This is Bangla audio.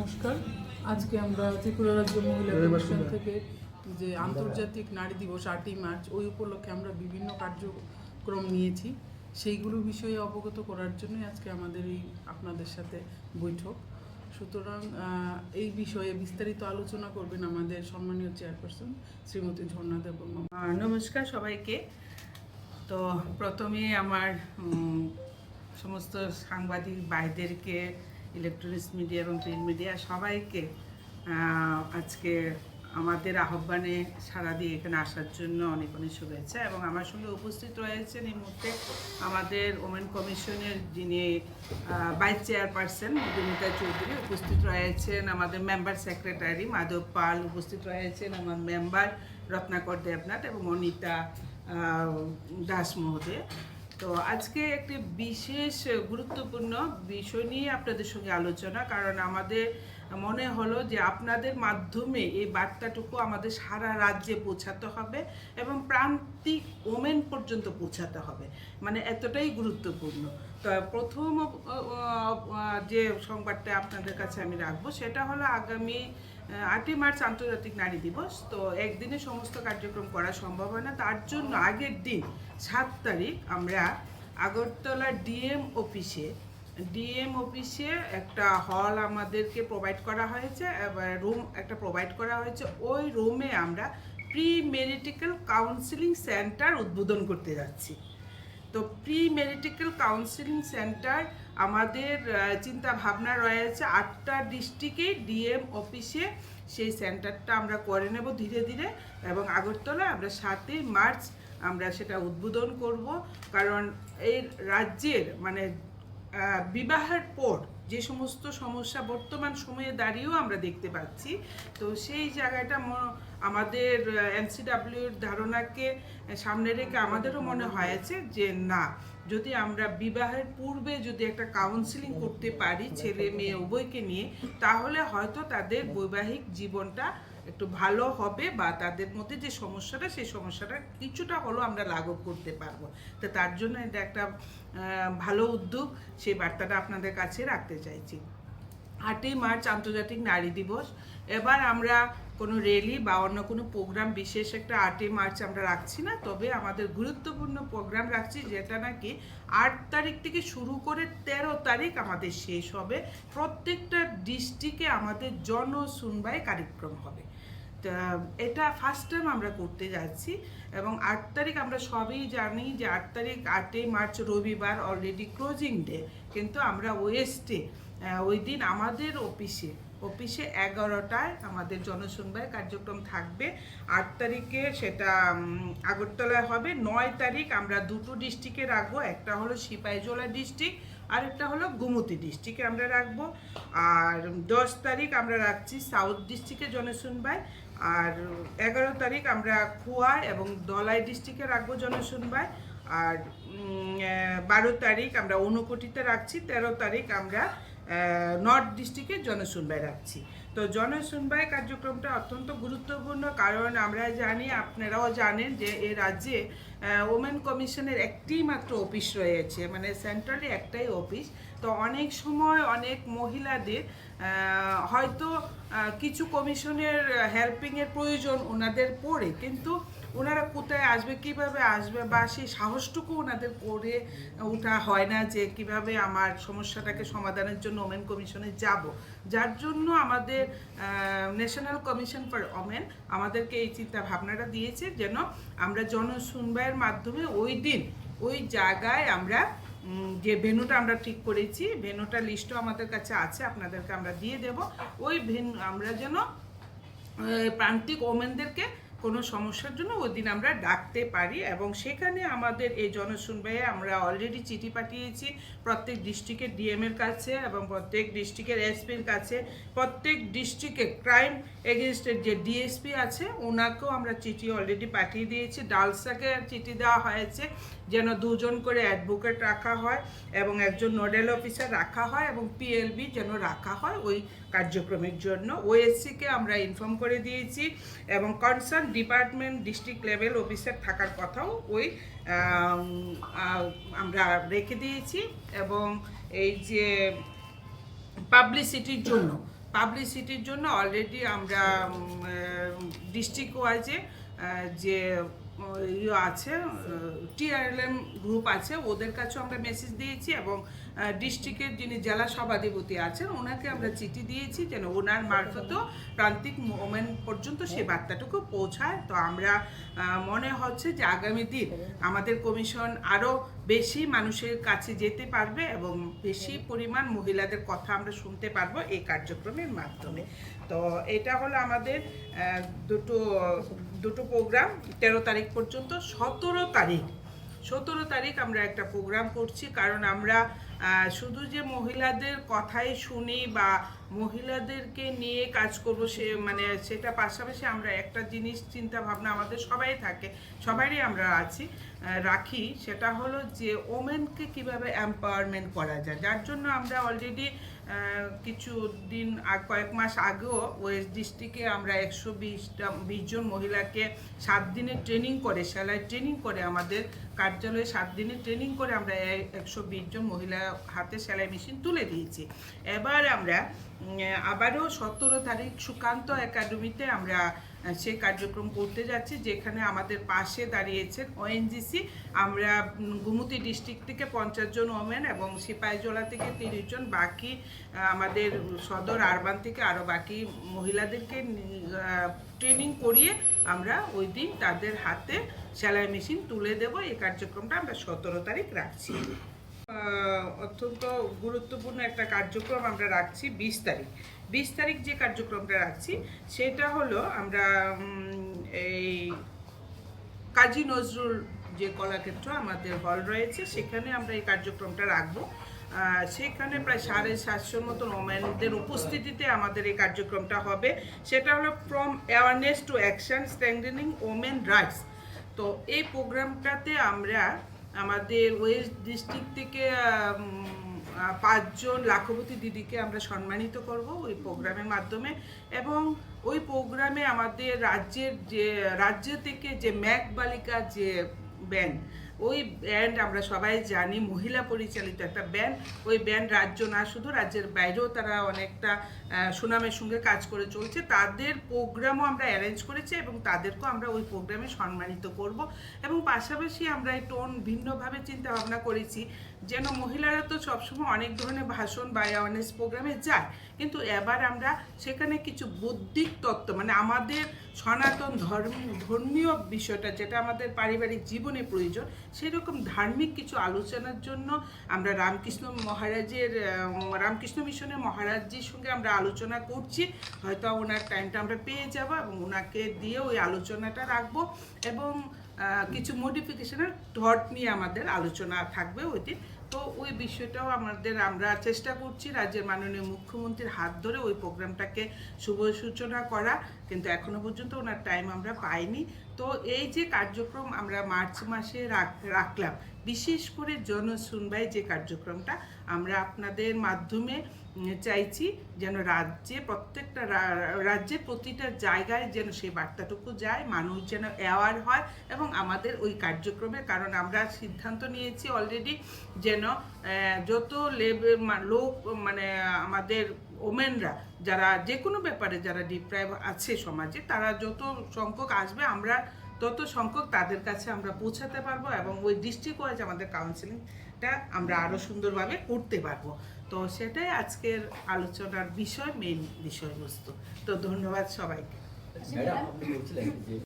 নমস্কার। আজকে আমরা ত্রিপুরা রাজ্য মহিলা কমিশন থেকে যে আন্তর্জাতিক নারী দিবস 8ই মার্চ ওই উপলক্ষে আমরা বিভিন্ন কার্যক্রম নিয়েছি, সেইগুলো বিষয়ে অবগত করার জন্য আজকে আমাদের এই আপনাদের সাথে বৈঠক। সুতরাং এই বিষয়ে বিস্তারিত আলোচনা করবেন আমাদের সম্মানীয় চেয়ারপারসন শ্রীমতী ঝর্ণা দেববর্মা। নমস্কার সবাইকে। তো প্রথমে আমার সমস্ত সাংবাদিক ভাইদেরকে, ইলেকট্রনিক্স মিডিয়া এবং প্রিন্ট মিডিয়া সবাইকে আজকে আমাদের আহ্বানে সাড়া দিয়ে এখানে আসার জন্য অনেক অনেক শুভেচ্ছা। এবং আমার সঙ্গে উপস্থিত রয়েছেন এই মুহূর্তে আমাদের ওমেন কমিশনের যিনি ভাইস চেয়ারপারসন মধুমিতা চৌধুরী, উপস্থিত রয়েছেন আমাদের মেম্বার সেক্রেটারি মাধব পাল, উপস্থিত রয়েছেন আমার মেম্বার রত্নাকর দেবনাথ এবং অনিতা দাস মহোদয়। তো আজকে একটি বিশেষ গুরুত্বপূর্ণ বিষয় নিয়ে আপনাদের সঙ্গে আলোচনা, কারণ আমাদের মনে হলো যে আপনাদের মাধ্যমে এই বার্তাটুকু আমাদের সারা রাজ্যে পৌঁছাতে হবে এবং প্রান্তিক ওমেন পর্যন্ত পৌঁছাতে হবে, মানে এতটাই গুরুত্বপূর্ণ। তো প্রথম যে সংবাদটা আপনাদের কাছে আমি রাখবো সেটা হলো আগামী 8ই মার্চ আন্তর্জাতিক নারী দিবস। তো একদিনে সমস্ত কার্যক্রম করা সম্ভব হয় না, তার জন্য আগের দিন 7 তারিখ আমরা আগরতলা ডিএম অফিসে একটা হল আমাদেরকে প্রোভাইড করা হয়েছে, রুম একটা প্রোভাইড করা হয়েছে। ওই রুমে আমরা প্রি মেরিটাল কাউন্সিলিং সেন্টার উদ্বোধন করতে যাচ্ছি। তো প্রি মেরিটাল কাউন্সিলিং সেন্টার আমাদের চিন্তা ভাবনা রয়েছে 8টা ডিস্ট্রিক্টে ডিএম অফিসে সেই সেন্টারটা আমরা করে নেব ধীরে ধীরে, এবং আগরতলা আমরা 7ই মার্চ আমরা সেটা উদ্বোধন করব। কারণ এই রাজ্যের মানে বিবাহের পর যে সমস্ত সমস্যা বর্তমান সময়ে দাঁড়িয়েও আমরা দেখতে পাচ্ছি, তো সেই জায়গাটা আমাদের এনসিডাব্লিউর ধারণাকে সামনে রেখে আমাদেরও মনে হয়েছে যে না, যদি আমরা বিবাহের পূর্বে যদি একটা কাউন্সিলিং করতে পারি ছেলে মেয়ে উভয়কে নিয়ে, তাহলে হয়তো তাদের বৈবাহিক জীবনটা একটু ভালো হবে বা তাদের মধ্যে যে সমস্যাটা সেই সমস্যাটা কিছুটা হলেও আমরা লাঘব করতে পারবো। তো তার জন্য এটা একটা ভালো উদ্যোগ, সেই বার্তাটা আপনাদের কাছে রাখতে চাইছি। 8ই মার্চ আন্তর্জাতিক নারী দিবস। এবার আমরা কোনো র্যালি বা অন্য কোনো প্রোগ্রাম বিশেষ একটা 8ই মার্চ আমরা রাখছি না, তবে আমাদের গুরুত্বপূর্ণ প্রোগ্রাম রাখছি যেটা নাকি 8 তারিখ থেকে শুরু করে 13 তারিখ আমাদের শেষ হবে। প্রত্যেকটা ডিস্ট্রিক্টে আমাদের জনশুনবাই কার্যক্রম হবে। এটা ফার্স্ট টাইম আমরা করতে যাচ্ছি। এবং 8 তারিখ আমরা সবই জানি যে 8 তারিখ 8ই মার্চ রবিবার অলরেডি ক্লোজিং ডে, কিন্তু আমরা ওয়েস্টে ওই দিন আমাদের অফিসে 11টায় আমাদের জনশুনবাই কার্যক্রম থাকবে। 8 তারিখে সেটা আগরতলায় হবে। 9 তারিখ আমরা দুটো ডিস্ট্রিক্টে রাখবো, একটা হলো সিপাহীজলা ডিস্ট্রিক্ট আর একটা হলো গোমতী ডিস্ট্রিক্টে আমরা রাখবো। আর 10 তারিখ আমরা রাখছি সাউথ ডিস্ট্রিক্টে জনশুনবাই। আর 11 তারিখ আমরা খোয়াই এবং ধলাই ডিস্ট্রিক্টে রাখবো জনশুনবাই। আর 12 তারিখ আমরা ঊনকোটিতে রাখছি। 13 তারিখ আমরা নর্থ ডিস্ট্রিক্টে জনশুনবাই রাখছি। তো জনশুনবাই কার্যক্রমটা অত্যন্ত গুরুত্বপূর্ণ, কারণ আমরা জানি, আপনারাও জানেন যে এই রাজ্যে ওমেন কমিশনের একটি মাত্র অফিস রয়েছে, মানে সেন্ট্রালি একটাই অফিস। তো অনেক সময় অনেক মহিলাদের হয়তো কিছু কমিশনের হেল্পিংয়ের প্রয়োজন ওনাদের পড়ে, কিন্তু ওনারা কোথায় আসবে, কিভাবে আসবে, বা সেই সাহসটুকু ওনাদের করে ওঠা হয় না যে কিভাবে আমার সমস্যাটাকে সমাধানের জন্য ওমেন কমিশনে যাব। যার জন্য আমাদের ন্যাশনাল কমিশন ফর ওমেন আমাদেরকে এই চিন্তা ভাবনাটা দিয়েছে যেন আমরা জনশুনবাইয়ের মাধ্যমে ওই দিন ওই জায়গায় আমরা যে ভেন্যুটা আমরা ঠিক করেছি, ভেন্যুটা লিস্টও আমাদের কাছে আছে, আপনাদেরকে আমরা দিয়ে দেব। ওই ভেন্যু আমরা যেন প্রান্তিক ওমেনদেরকে কোনো সমস্যার জন্য ওই দিন আমরা ডাকতে পারি। এবং সেখানে আমাদের এই জনশুনবাইয়ে আমরা অলরেডি চিঠি পাঠিয়েছি প্রত্যেক ডিস্ট্রিক্টের ডিএমের কাছে এবং প্রত্যেক ডিস্ট্রিক্টের এসপির কাছে। প্রত্যেক ডিস্ট্রিক্টে ক্রাইম এগেনস্টের যে ডিএসপি আছে ওনাকেও আমরা চিঠি অলরেডি পাঠিয়ে দিয়েছি। ডালসাকে চিঠি দেওয়া হয়েছে যেন 2 জন করে অ্যাডভোকেট রাখা হয় এবং একজন নোডাল অফিসার রাখা হয় এবং পিএলবি যেন রাখা হয় ওই কার্যক্রমের জন্য। ওএসসিকে আমরা ইনফর্ম করে দিয়েছি এবং concern department district level officer থাকার কথাও ওই আমরা রেখে দিয়েছি। এবং এই যে পাবলিসিটির জন্য পাবলিসিটির জন্য অলরেডি আমরা ডিস্ট্রিক্ট ওয়াইজে যে ইয়ে আছে TRLM গ্রুপ আছে ওদের কাছেও আমরা মেসেজ দিয়েছি এবং ডিস্ট্রিক্টের যিনি জেলা সভাধিপতি আছেন ওনাকে আমরা চিঠি দিয়েছি যেন ওনার মারফতও প্রান্তিক ওমেন পর্যন্ত সেই বার্তাটুকু পৌঁছায়। তো আমরা মনে হচ্ছে যে আগামী দিন আমাদের কমিশন আরও বেশি মানুষের কাছে যেতে পারবে এবং বেশি পরিমাণ মহিলাদের কথা আমরা শুনতে পারবো এই কার্যক্রমের মাধ্যমে। তো এটা হলো আমাদের দুটো প্রোগ্রাম 13 তারিখ পর্যন্ত। 17 তারিখ আমরা একটা প্রোগ্রাম করছি, কারণ আমরা শুধু যে মহিলাদের কথাই শুনি বা মহিলাদেরকে নিয়ে কাজ করব সেটা পাশাপাশি আমরা একটা জিনিস চিন্তা ভাবনা আমাদের সবাই থাকে, সবারই আমরা রাখি, সেটা হলো যে ওমেনকে কিভাবে এম্পাওয়ারমেন্ট করা যায়। যার জন্য আমরা অলরেডি কয়েক মাস আগেও ওয়েস্ট ডিস্ট্রিক্টে আমরা 120 জন মহিলাকে 7 দিনের ট্রেনিং করে সেলাই ট্রেনিং করে আমাদের কার্যালয়ে 7 দিনের ট্রেনিং করে আমরা 120 জন মহিলা হাতে সেলাই মেশিন তুলে দিয়েছি। এবার আমরা আবারও 17 তারিখ সুকান্ত একাডেমিতে আমরা সেই কার্যক্রম করতে যাচ্ছি, যেখানে আমাদের পাশে দাঁড়িয়েছেন ONGC। আমরা গোমতী ডিস্ট্রিক্ট থেকে 50 জন ওমেন এবং সিপাহীজলা থেকে 30 জন, বাকি আমাদের সদর আরবান থেকে আরও বাকি মহিলাদেরকে ট্রেনিং করিয়ে আমরা ওই দিন তাদের হাতে সেলাই মেশিন তুলে দেব। এই কার্যক্রমটা আমরা 17 তারিখ রাখছি। অত্যন্ত গুরুত্বপূর্ণ একটা কার্যক্রম আমরা রাখছি 20 তারিখ যে কার্যক্রমটা রাখছি সেটা হলো আমরা এই কাজী নজরুল যে কলাক্ষেত্র আমাদের হল রয়েছে সেখানে আমরা এই কার্যক্রমটা রাখবো। সেখানে প্রায় 750 মতন ওমেনদের উপস্থিতিতে আমাদের এই কার্যক্রমটা হবে। সেটা হলো from awareness to action strengthening women rights. তো এই প্রোগ্রামটাতে আমরা আমাদের ওয়েস্ট ডিস্ট্রিক্ট থেকে 5 জন লাখপতি দিদিকে আমরা সম্মানিত করব ওই প্রোগ্রামের মাধ্যমে। এবং ওই প্রোগ্রামে আমাদের রাজ্য থেকে যে ম্যাক বালিকা যে ব্যান্ড, ওই ব্যান্ড আমরা সবাই জানি মহিলা পরিচালিত একটা ব্যান্ড। ওই ব্যান্ড রাজ্য না শুধু রাজ্যের বাইরেও তারা অনেকটা সুনামের সঙ্গে কাজ করে চলছে। তাদের প্রোগ্রামও আমরা অ্যারেঞ্জ করেছি এবং তাদেরকেও আমরা ওই প্রোগ্রামে সম্মানিত করব। এবং পাশাপাশি আমরা এই টোন ভিন্নভাবে চিন্তা ভাবনা করেছি যেন মহিলারা তো সবসময় অনেক ধরনের ভাষণ বা অ্যাওয়ারনেস প্রোগ্রামে যায়, কিন্তু এবার আমরা সেখানে কিছু বৌদ্ধিক তত্ত্ব আমাদের সনাতন ধর্মীয় বিষয়টা যেটা আমাদের পারিবারিক জীবনে প্রয়োজন সেরকম ধার্মিক কিছু আলোচনার জন্য আমরা রামকৃষ্ণ মিশনের মহারাজজির সঙ্গে আমরা আলোচনা করছি। হয়তো ওনার টাইমটা আমরা পেয়ে যাব এবং ওনাকে দিয়ে ওই আলোচনাটা রাখবো এবং কিছু মডিফিকেশনের থট নিয়ে আমাদের আলোচনা থাকবে ওই দিন। তো ওই বিষয়টাও আমরা চেষ্টা করছি রাজ্যের মাননীয় মুখ্যমন্ত্রীর হাত ধরে ওই প্রোগ্রামটাকে শুভ সূচনা করা, কিন্তু এখনো পর্যন্ত ওনার টাইম আমরা পাইনি। তো এই যে কার্যক্রম আমরা মার্চ মাসে রাখলাম, বিশেষ করে জনশুনবাই যে কার্যক্রমটা আমরা আপনাদের মাধ্যমে চাইছি যেন রাজ্যের প্রতিটা জায়গায় যেন সেই বার্তাটুকু যায়, মানুষ যেন অ্যাওয়ার হয় এবং আমাদের ওই কার্যক্রমে, কারণ আমরা সিদ্ধান্ত নিয়েছি অলরেডি যেন যত লোক আমাদের ওমেনরা যারা যে কোনো ব্যাপারে যারা ডিপ্রাইভ আছে সমাজে, তারা যত সংখ্যক আসবে আমরা তত সংখ্যক তাদের কাছে আমরা পৌঁছাতে পারবো এবং ওই ডিস্ট্রিক্ট ওয়াইজ আমাদের কাউন্সিলিংটা আমরা আরও সুন্দরভাবে করতে পারবো। তো সেটাই আজকের আলোচনার মেইন বিষয়বস্তু। তো ধন্যবাদ সবাইকে।